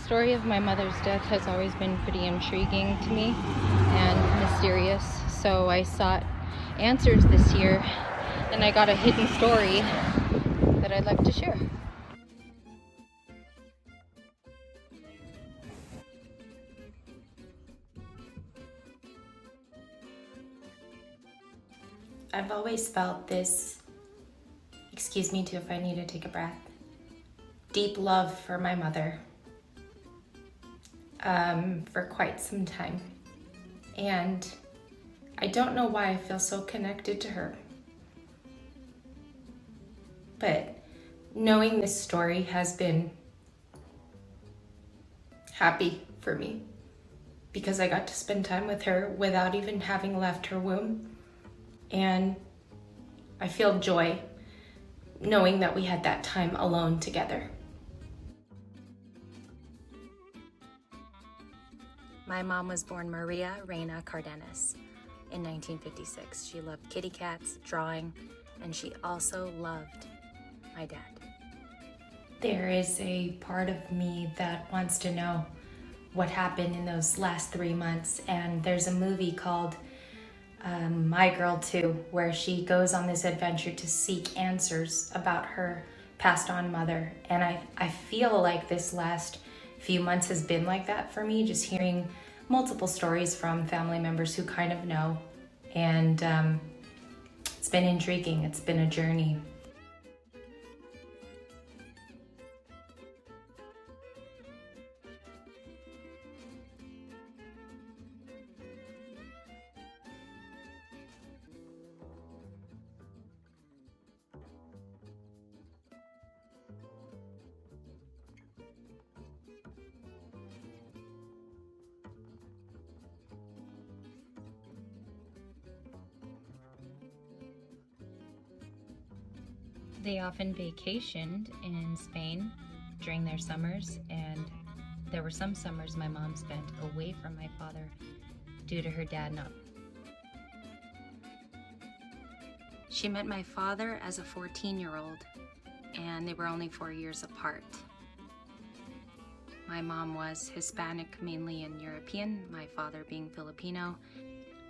story of my mother's death has always been pretty intriguing to me and mysterious, so I sought answers this year, and I got a hidden story that I'd like to share. I've always felt this, excuse me too if I need to take a breath, deep love for my mother for quite some time. And I don't know why I feel so connected to her. But knowing this story has been happy for me because I got to spend time with her without even having left her womb. And I feel joy knowing that we had that time alone together. My mom was born Maria Reina Cardenas in 1956. She loved kitty cats, drawing, and she also loved my dad. There is a part of me that wants to know what happened in those last 3 months, and there's a movie called My Girl Too, where she goes on this adventure to seek answers about her passed on mother. And I feel like this last few months has been like that for me, just hearing multiple stories from family members who kind of know. And it's been intriguing. It's been a journey. They often vacationed in Spain during their summers, and there were some summers my mom spent away from my father due to her dad not. She met my father as a 14-year-old, and they were only 4 years apart. My mom was Hispanic mainly and European, my father being Filipino.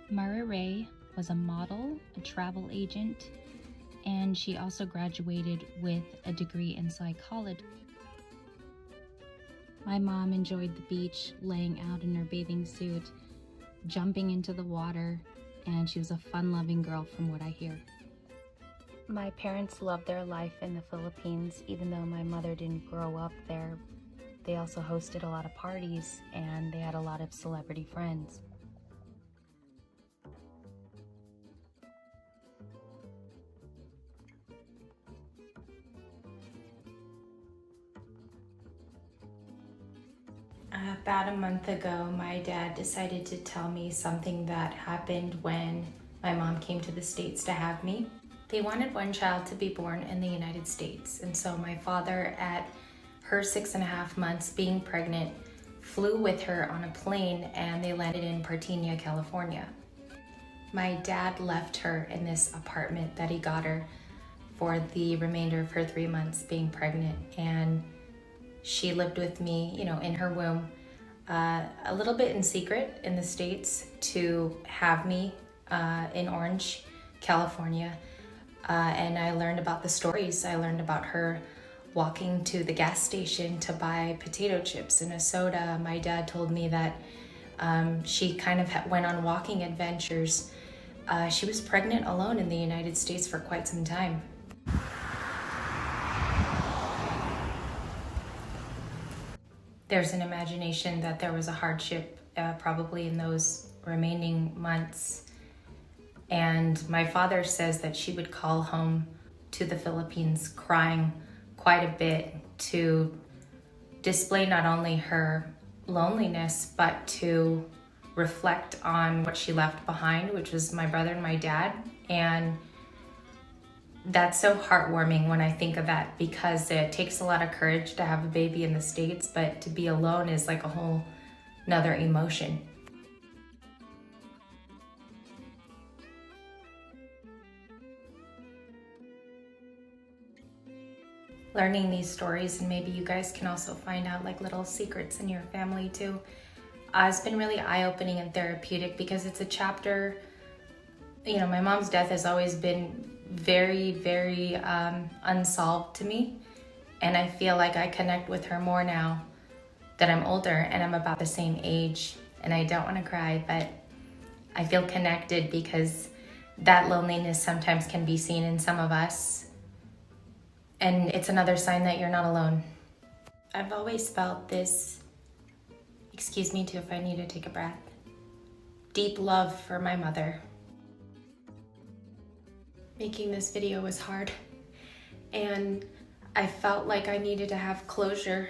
Mara Ray was a model, a travel agent, and she also graduated with a degree in psychology. My mom enjoyed the beach, laying out in her bathing suit, jumping into the water, and she was a fun-loving girl from what I hear. My parents loved their life in the Philippines, even though my mother didn't grow up there. They also hosted a lot of parties, and they had a lot of celebrity friends. About a month ago, my dad decided to tell me something that happened when my mom came to the States to have me. They wanted one child to be born in the United States, and so my father, at her 6.5 months being pregnant, flew with her on a plane, and they landed in Partina, California. My dad left her in this apartment that he got her for the remainder of her 3 months being pregnant, and she lived with me, in her womb, a little bit in secret in the States to have me in Orange, California. And I learned about the stories. I learned about her walking to the gas station to buy potato chips and a soda. My dad told me that she kind of went on walking adventures. She was pregnant alone in the United States for quite some time. There's an imagination that there was a hardship probably in those remaining months. And my father says that she would call home to the Philippines crying quite a bit to display not only her loneliness, but to reflect on what she left behind, which was my brother and my dad. And that's so heartwarming when I think of that, because it takes a lot of courage to have a baby in the States, but to be alone is like a whole nother emotion. learning these stories, and maybe you guys can also find out like little secrets in your family too. It's been really eye-opening and therapeutic because it's a chapter, you know, my mom's death has always been very, very unsolved to me. And I feel like I connect with her more now that I'm older and I'm about the same age. And I don't want to cry, but I feel connected because that loneliness sometimes can be seen in some of us. And it's another sign that you're not alone. I've always felt this, excuse me too if I need to take a breath, deep love for my mother. Making this video was hard, and I felt like I needed to have closure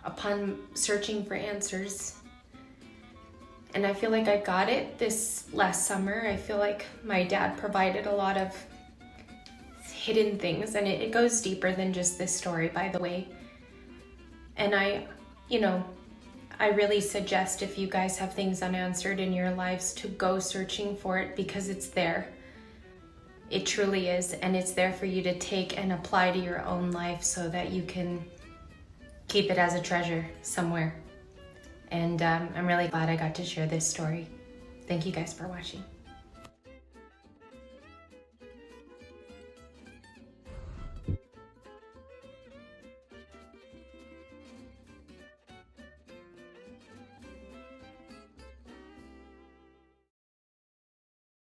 upon searching for answers. And I feel like I got it this last summer. I feel like my dad provided a lot of hidden things, and it goes deeper than just this story, by the way. And I really suggest, if you guys have things unanswered in your lives, to go searching for it, because it's there. It truly is, and it's there for you to take and apply to your own life so that you can keep it as a treasure somewhere. And I'm really glad I got to share this story. Thank you guys for watching.